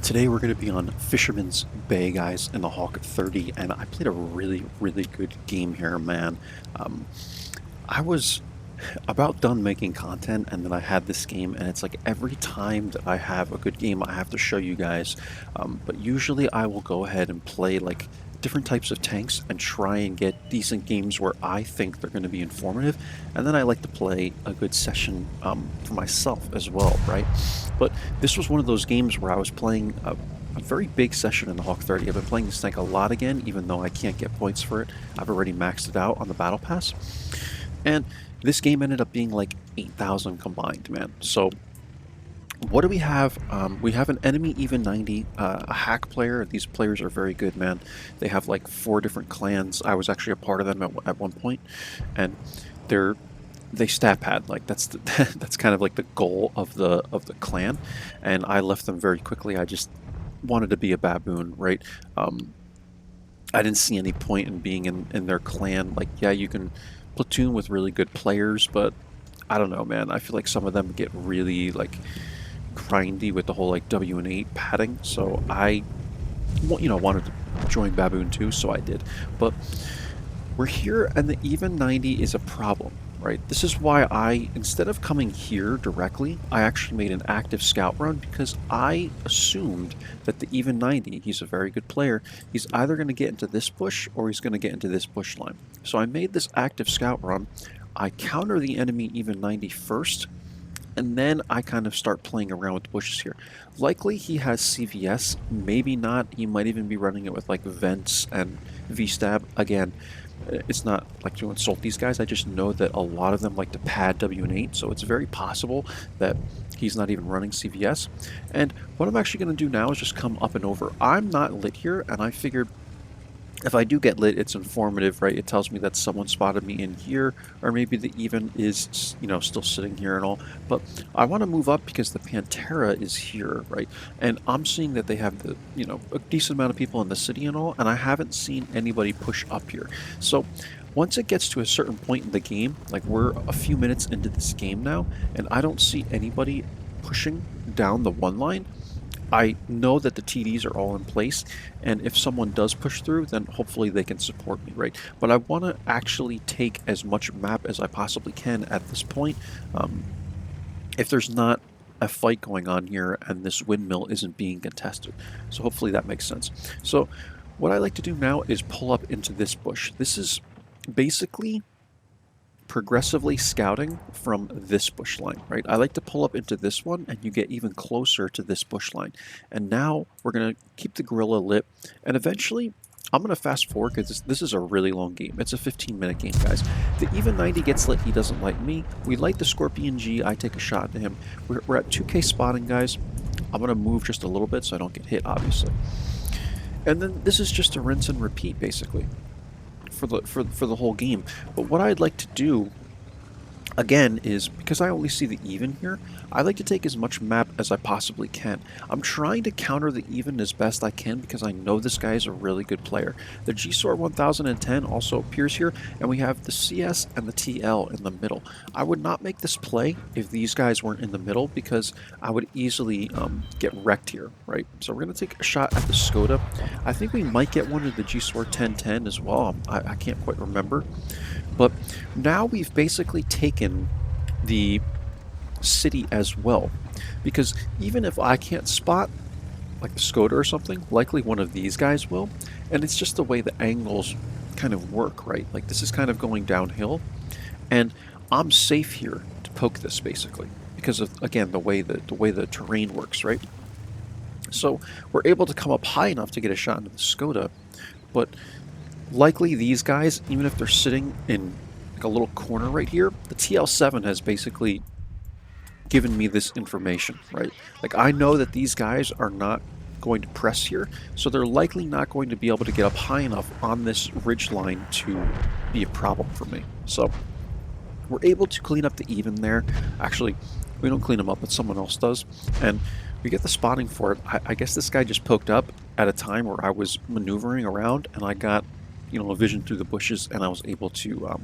Today we're going to be on Fisherman's Bay, guys, in the Hawk 30, and I played a really, really good game here, man. Um, I was about done making content, and then I had this game, and it's like every time that I have a good game, I have to show you guys. But usually I will go ahead and play like different types of tanks and try and get decent games where I think they're going to be informative, and then I like to play a good session for myself as well, right? But this was one of those games where I was playing a very big session in the Hawk 30. I've been playing this tank a lot again, even though I can't get points for it. I've already maxed it out on the Battle Pass. And this game ended up being like 8,000 combined, man. So what do we have? We have an enemy even 90, a hack player. These players are very good, man. They have like 4 different clans. I was actually a part of them at one point, and they stat pad, like that's that's kind of like the goal of the clan, and I left them very quickly. I just wanted to be a baboon, right? I didn't see any point in being in their clan. Like, yeah, you can platoon with really good players, but I don't know, man. I feel like some of them get really like grindy with the whole like W and 8 padding. So I, wanted to join baboon too, so I did. But we're here, and the even 90 is a problem, right? This is why I, instead of coming here directly, I actually made an active scout run, because I assumed that the even 90, he's a very good player, he's either going to get into this bush or he's going to get into this bush line. So I made this active scout run. I counter the enemy even 90 first, and then I kind of start playing around with the bushes here. Likely he has CVS, maybe not. He might even be running it with like vents and V-stab. Again, it's not like to insult these guys. I just know that a lot of them like to pad W and 8, so it's very possible that he's not even running CVS. And what I'm actually going to do now is just come up and over. I'm not lit here, and I figured if I do get lit, it's informative, right? It tells me that someone spotted me in here, or maybe the even is, still sitting here and all. But I want to move up because the Pantera is here, right? And I'm seeing that they have a decent amount of people in the city and all, and I haven't seen anybody push up here. So once it gets to a certain point in the game, like we're a few minutes into this game now, and I don't see anybody pushing down the one line, I know that the TDs are all in place, and if someone does push through, then hopefully they can support me, right? But I want to actually take as much map as I possibly can at this point. If there's not a fight going on here and this windmill isn't being contested. So hopefully that makes sense. So what I like to do now is pull up into this bush. This is basically progressively scouting from this bush line, right? I like to pull up into this one, and you get even closer to this bush line. And now we're going to keep the gorilla lit, and eventually I'm going to fast forward because this is a really long game. It's a 15-minute game, guys. The even 90 gets lit. He doesn't like me. We light the Scorpion G. I take a shot at him. We're at 2K spotting, guys. I'm going to move just a little bit so I don't get hit, obviously. And then this is just a rinse and repeat, basically, for the whole game. But what I'd like to do again is, because I only see the even here, I like to take as much map as I possibly can. I'm trying to counter the even as best I can because I know this guy is a really good player. The GSOR 1010 also appears here, and we have the CS and the TL in the middle. I would not make this play if these guys weren't in the middle, because I would easily get wrecked here, right? So we're going to take a shot at the Skoda. I think we might get one of the GSOR 1010 as well. I can't quite remember. But now we've basically taken the city as well, because even if I can't spot like the Skoda or something, likely one of these guys will, and it's just the way the angles kind of work, right? Like this is kind of going downhill, and I'm safe here to poke this basically because of, again, the way the terrain works, right? So we're able to come up high enough to get a shot into the Skoda, but likely these guys, even if they're sitting in like a little corner right here, the TL7 has basically given me this information, right? Like I know that these guys are not going to press here, so they're likely not going to be able to get up high enough on this ridge line to be a problem for me. So we're able to clean up the even there. Actually, we don't clean them up, but someone else does, and we get the spotting for it. I guess this guy just poked up at a time where I was maneuvering around, and I got a vision through the bushes, and I was able to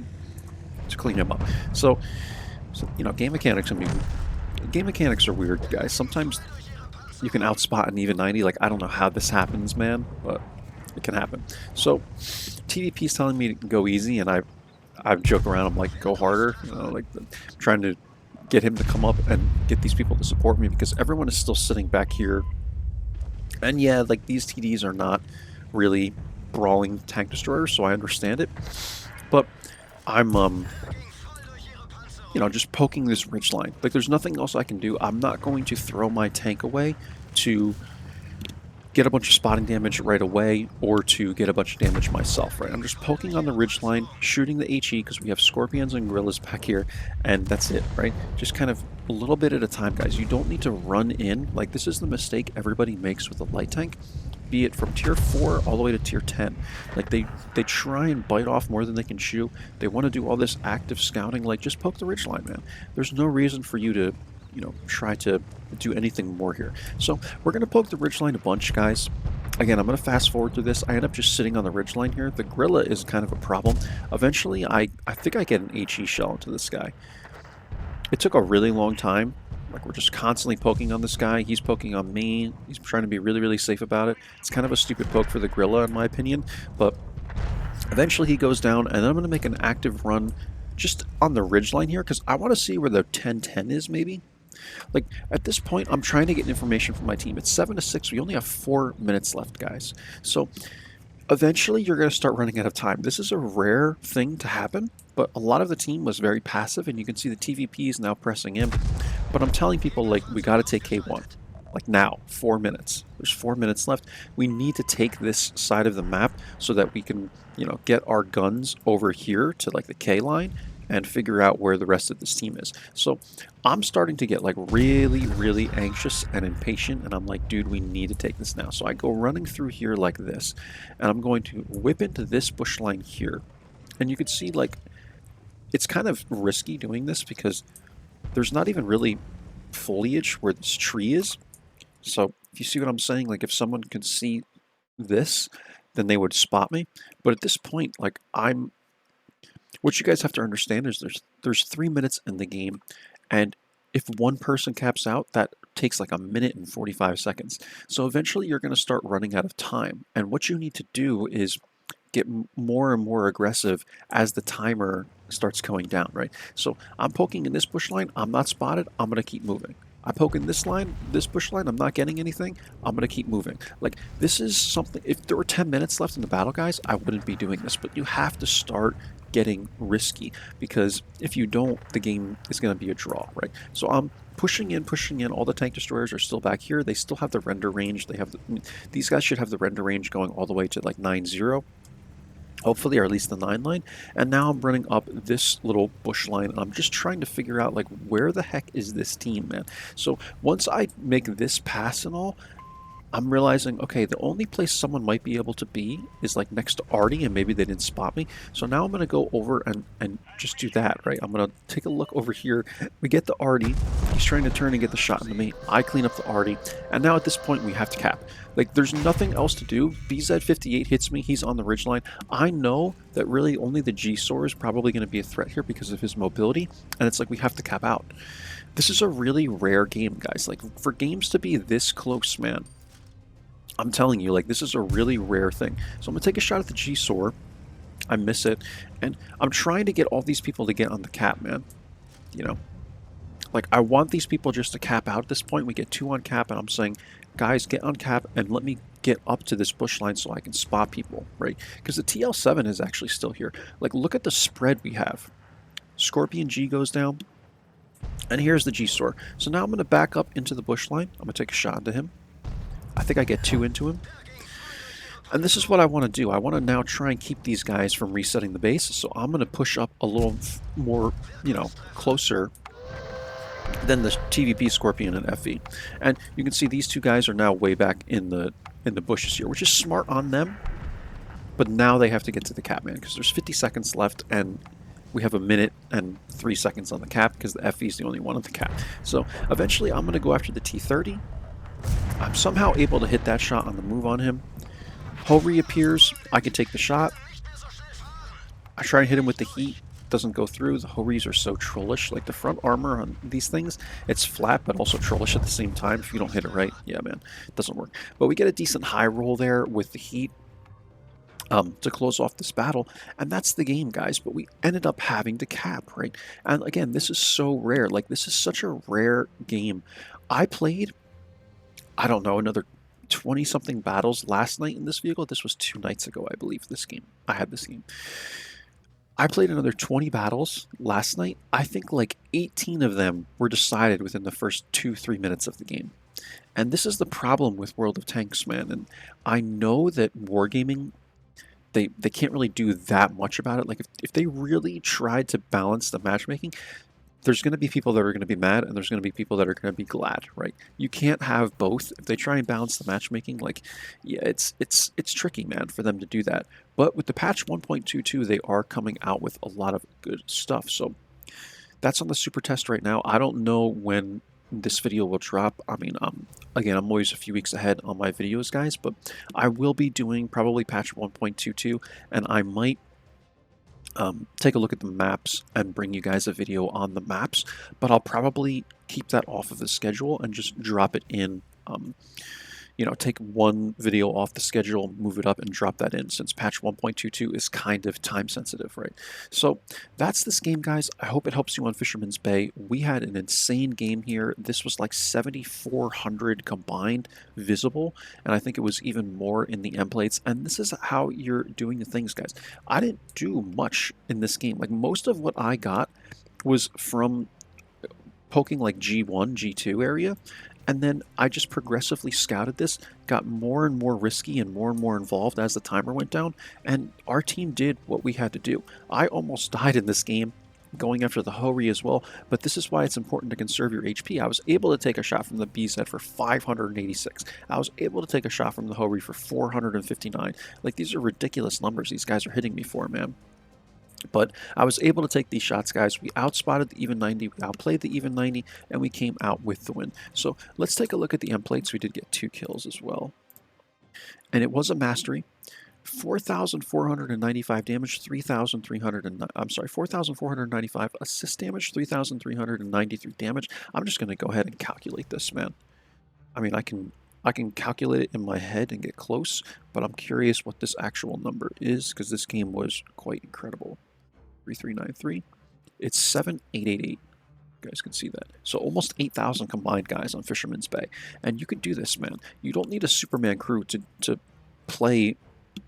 clean him up. So game mechanics. I mean, game mechanics are weird, guys. Sometimes you can outspot an even 90. Like, I don't know how this happens, man, but it can happen. So TVP is telling me to go easy, and I joke around. I'm like, go harder, you know, like trying to get him to come up and get these people to support me because everyone is still sitting back here. And yeah, like these TDs are not really brawling tank destroyers, so I understand it. But I'm you know, just poking this ridge line. Like there's nothing else I can do. I'm not going to throw my tank away to get a bunch of spotting damage right away or to get a bunch of damage myself, right? I'm just poking on the ridge line, shooting the HE because we have scorpions and gorillas back here, and that's it, right? Just kind of a little bit at a time, guys. You don't need to run in. Like, this is the mistake everybody makes with a light tank, be it from tier 4 all the way to tier 10. Like, they try and bite off more than they can chew. They want to do all this active scouting. Like, just poke the ridge line, man. There's no reason for you to, you know, try to do anything more here. So we're going to poke the ridgeline a bunch, guys. Again, I'm going to fast forward through this. I end up just sitting on the ridgeline here. The gorilla is kind of a problem. Eventually, I think I get an HE shell into this guy. It took a really long time. Like, we're just constantly poking on this guy. He's poking on me. He's trying to be really, really safe about it. It's kind of a stupid poke for the gorilla, in my opinion. But eventually he goes down, and then I'm going to make an active run just on the ridgeline here, because I want to see where the 10-10 is, maybe. Like, at this point, I'm trying to get information from my team. It's 7-6. We only have 4 minutes left, guys. So eventually, you're going to start running out of time. This is a rare thing to happen, but a lot of the team was very passive, and you can see the TVP is now pressing in. But I'm telling people, like, we got to take K1. Like, now, 4 minutes. There's 4 minutes left. We need to take this side of the map so that we can, you know, get our guns over here to, like, the K line and figure out where the rest of this team is. So I'm starting to get like really, really anxious and impatient, and I'm like, dude, we need to take this now. So I go running through here like this, and I'm going to whip into this bush line here. And you can see, like, it's kind of risky doing this because there's not even really foliage where this tree is. So if you see what I'm saying, like if someone could see this, then they would spot me. But at this point, like, what you guys have to understand is there's 3 minutes in the game, and if one person caps out, that takes like 1 minute and 45 seconds. So eventually you're going to start running out of time, and what you need to do is get more and more aggressive as the timer starts going down, right? So I'm poking in this bush line, I'm not spotted, I'm going to keep moving. I poke in this line, this bush line, I'm not getting anything, I'm going to keep moving. Like, this is something, if there were 10 minutes left in the battle, guys, I wouldn't be doing this, but you have to start getting risky, because if you don't, the game is going to be a draw, right? So I'm pushing in. All the tank destroyers are still back here. They still have the render range. They have these guys should have the render range going all the way to like 9-0. Hopefully, or at least the 9 line. And now I'm running up this little bush line, and I'm just trying to figure out, like, where the heck is this team, man? So once I make this pass and all, I'm realizing, okay, the only place someone might be able to be is like next to Artie, and maybe they didn't spot me. So now I'm going to go over and just do that, right? I'm going to take a look over here. We get the Artie. He's trying to turn and get the shot into me. I clean up the Artie. And now at this point, we have to cap. Like, there's nothing else to do. BZ58 hits me. He's on the ridgeline. I know that really only the G-Sor is probably going to be a threat here because of his mobility. And it's like we have to cap out. This is a really rare game, guys. Like, for games to be this close, man, I'm telling you, like, this is a really rare thing. So I'm going to take a shot at the G-Sor. I miss it. And I'm trying to get all these people to get on the cap, man. You know? Like, I want these people just to cap out at this point. We get 2 on cap, and I'm saying, guys, get on cap and let me get up to this bush line so I can spot people, right? Because the TL7 is actually still here. Like, look at the spread we have. Scorpion G goes down. And here's the G-Sor. So now I'm going to back up into the bush line. I'm going to take a shot into him. I think I get 2 into him. And this is what I want to do. I want to now try and keep these guys from resetting the base. So I'm going to push up a little more, you know, closer than the TVP, Scorpion, and FE. And you can see these 2 guys are now way back in the bushes here, which is smart on them. But now they have to get to the cap, man, because there's 50 seconds left, and we have 1 minute and 3 seconds on the cap because the FE is the only one on the cap. So eventually I'm going to go after the T30. I'm somehow able to hit that shot on the move on him. Ho reappears. I can take the shot. I try and hit him with the heat. doesn't go through. The Hories are so trollish. Like the front armor on these things, it's flat but also trollish at the same time. If you don't hit it right, yeah, man, it doesn't work. But we get a decent high roll there with the heat to close off this battle, and that's the game, guys. But we ended up having to cap, right? And again, this is so rare. Like, this is such a rare game. I played, I don't know, another 20 something battles last night in this vehicle. This was 2 nights ago, I believe. This game, I had this game. I played another 20 battles last night. I think like 18 of them were decided within the first 2-3 minutes of the game. And this is the problem with World of Tanks, man. And I know that wargaming, they can't really do that much about it. Like if they really tried to balance the matchmaking, there's going to be people that are going to be mad and there's going to be people that are going to be glad, right? You can't have both. If they try and balance the matchmaking, like, yeah, it's tricky, man, for them to do that. But with the patch 1.22, they are coming out with a lot of good stuff. So that's on the super test right now. I don't know when this video will drop. I mean, again, I'm always a few weeks ahead on my videos, guys, but I will be doing probably patch 1.22, and I might take a look at the maps and bring you guys a video on the maps, but I'll probably keep that off of the schedule and just drop it in, you know, take one video off the schedule, move it up, and drop that in, since patch 1.22 is kind of time sensitive, right? So that's this game, guys. I hope it helps you on Fisherman's Bay. We had an insane game here. This was like 7,400 combined visible, and I think it was even more in the end plates. And this is how you're doing the things, guys. I didn't do much in this game. Like, most of what I got was from poking like G1, G2 area, and then I just progressively scouted this, got more and more risky and more involved as the timer went down, and our team did what we had to do. I almost died in this game going after the Hori as well, but this is why it's important to conserve your HP. I was able to take a shot from the BZ for 586. I was able to take a shot from the Hori for 459. Like, these are ridiculous numbers these guys are hitting me for, man. But I was able to take these shots, guys. We outspotted the even 90, we outplayed the even 90, and we came out with the win. So let's take a look at the end plates. We did get 2 kills as well. And it was a mastery. 4,495 damage, 4,495 assist damage, 3,393 damage. I'm just going to go ahead and calculate this, man. I mean, I can calculate it in my head and get close, but I'm curious what this actual number is, because this game was quite incredible. 3,393. It's 7,888. You guys can see that. So almost 8,000 combined, guys, on Fisherman's Bay. And you could do this, man. You don't need a Superman crew to play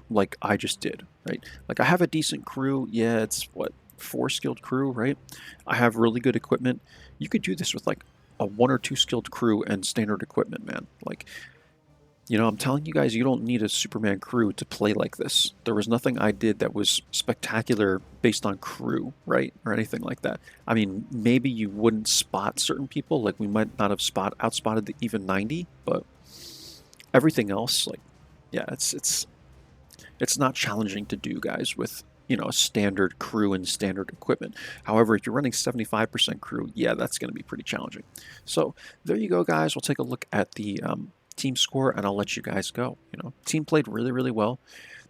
like I just did, right? Like, I have a decent crew. Yeah, it's, what, 4 skilled crew, right? I have really good equipment. You could do this with, like, a 1 or 2 skilled crew and standard equipment, man. Like, you know, I'm telling you guys, you don't need a Superman crew to play like this. There was nothing I did that was spectacular based on crew, right? Or anything like that. I mean, maybe you wouldn't spot certain people, like we might not have outspotted the even 90, but everything else, like, yeah, it's not challenging to do, guys, with, you know, a standard crew and standard equipment. However, if you're running 75% crew, yeah, that's going to be pretty challenging. So there you go, guys. We'll take a look at the team score, and I'll let you guys go. You know, team played really well.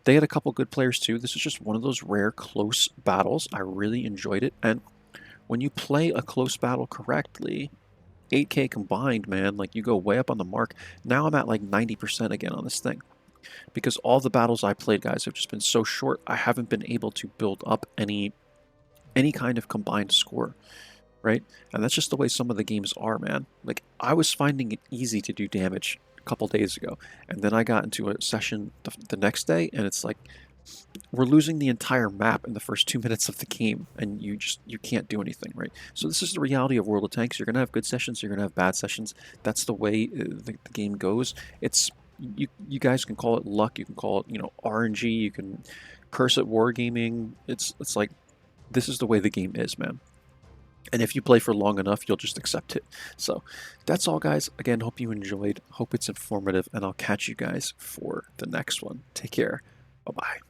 They had a couple good players too. This is just one of those rare close battles. I really enjoyed it, and when you play a close battle correctly, 8K combined, man, like, you go way up on the mark. Now I'm at like 90% again on this thing, because all the battles I played, guys, have just been so short. I haven't been able to build up any kind of combined score, right? And that's just the way some of the games are, man. Like, I was finding it easy to do damage a couple days ago, and then I got into a session the next day, and it's like, we're losing the entire map in the first 2 minutes of the game, and you can't do anything, right? So this is the reality of World of Tanks. You're gonna have good sessions, you're gonna have bad sessions. That's the way the game goes. It's, you guys can call it luck, you can call it, you know, RNG, you can curse at wargaming. It's like, this is the way the game is, man. And if you play for long enough, you'll just accept it. So that's all, guys. Again, hope you enjoyed, hope it's informative, and I'll catch you guys for the next one. Take care. Bye-bye.